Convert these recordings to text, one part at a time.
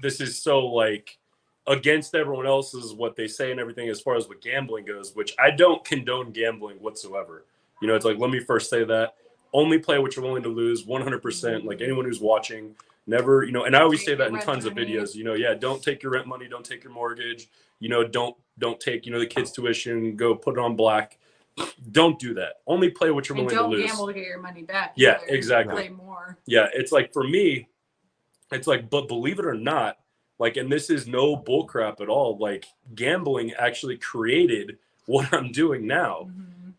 this is so like against everyone else's what they say and everything as far as what gambling goes, which I don't condone gambling whatsoever. You know, it's like, let me first say that. Only play what you're willing to lose 100%. Like anyone who's watching, never, you know, and I always say that in tons of videos, you know, yeah, don't take your rent money, don't take your mortgage, you know, don't take, you know, the kids' tuition, go put it on black. Don't do that. Only play what you're willing to lose. Don't gamble to get your money back. Yeah, exactly. Play more. Yeah, it's like for me, it's like, but believe it or not, like, and this is no bullcrap at all, like gambling actually created what I'm doing now,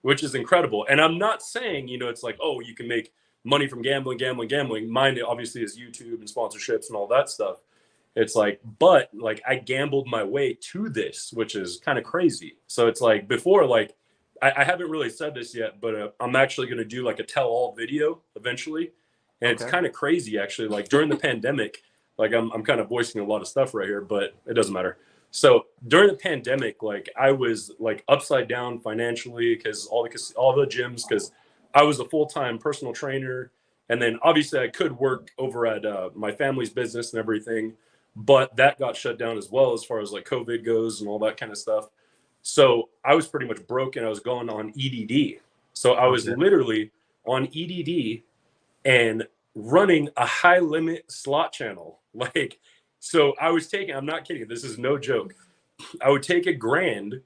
which is incredible. And I'm not saying, you know, it's like, oh, you can make money from gambling. Mine obviously is YouTube and sponsorships and all that stuff. It's like, but like I gambled my way to this, which is kind of crazy. So it's like before, like I haven't really said this yet, but I'm actually going to do like a tell-all video eventually. And it's kind of crazy, actually. Like during the pandemic, like I'm kind of voicing a lot of stuff right here, but it doesn't matter. So during the pandemic, like I was like upside down financially because all the gyms, because I was a full-time personal trainer. And then obviously I could work over at my family's business and everything, but that got shut down as well as far as like COVID goes and all that kind of stuff. So I was pretty much broke and I was going on EDD. So I was literally on EDD and running a high limit slot channel. Like, so I was taking, I'm not kidding, this is no joke. I would take a grand,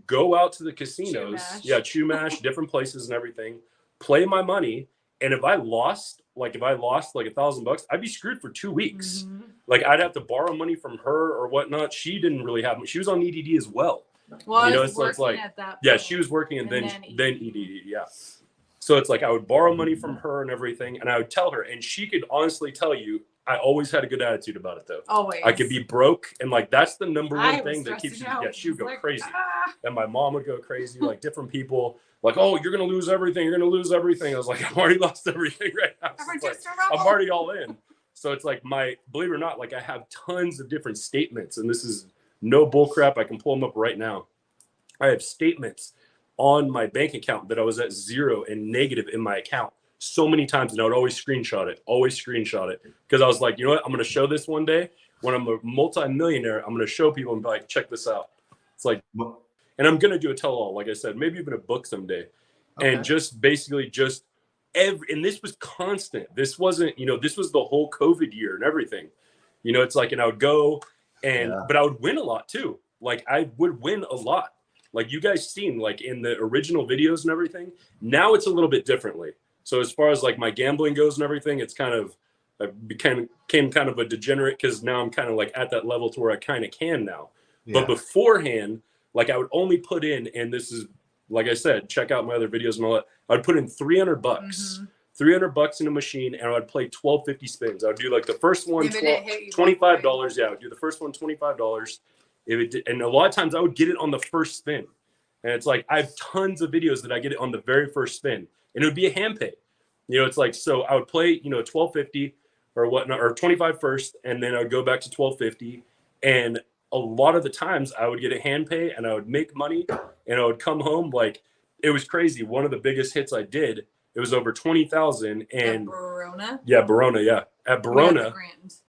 go out to the casinos, Chumash, different places and everything, play my money. And if I lost like $1,000, I'd be screwed for 2 weeks. Like I'd have to borrow money from her or whatnot. She didn't really have, she was on EDD as well. Well, you know, so it's like, she was working and then EDD. Yeah. So it's like I would borrow money from her and everything, and I would tell her, and she could honestly tell you, I always had a good attitude about it, though. Always. I could be broke, and like that's the number one thing that keeps you. Yeah, she would go crazy, and my mom would go crazy. Like different people, like, oh, you're gonna lose everything. You're gonna lose everything. I was like, I've already lost everything right now. So like, I'm already all in. So it's like believe it or not, like I have tons of different statements, and this is no bullcrap. I can pull them up right now. I have statements on my bank account that I was at zero and negative in my account so many times, and I would always screenshot it because I was like, you know what, I'm going to show this one day when I'm a multi-millionaire. I'm going to show people and be like, check this out. It's like, and I'm going to do a tell-all, like I said, maybe even a book someday, and just basically and this was constant. This wasn't, you know, this was the whole COVID year and everything, you know. It's like, and I would go but I would win a lot too. Like I would win a lot. Like you guys seen, like in the original videos and everything, now it's a little bit differently. So as far as like my gambling goes and everything, it's kind of, I became kind of a degenerate because now I'm kind of like at that level to where I kind of can now. But beforehand, like I would only put in, and this is, like I said, check out my other videos and all that. I'd put in $300, $300 in a machine, and I would play 1250 spins. I would do like the first one, $25. Yeah, I would do the first one, $25. And a lot of times I would get it on the first spin. And it's like, I have tons of videos that I get it on the very first spin, and it would be a hand pay. You know, it's like, so I would play, you know, 1250 or whatnot, or 25 first, and then I would go back to 1250. And a lot of the times I would get a hand pay and I would make money and I would come home. Like it was crazy. One of the biggest hits I did, it was over 20,000. And Barona? Yeah, Barona. Yeah. At Barona.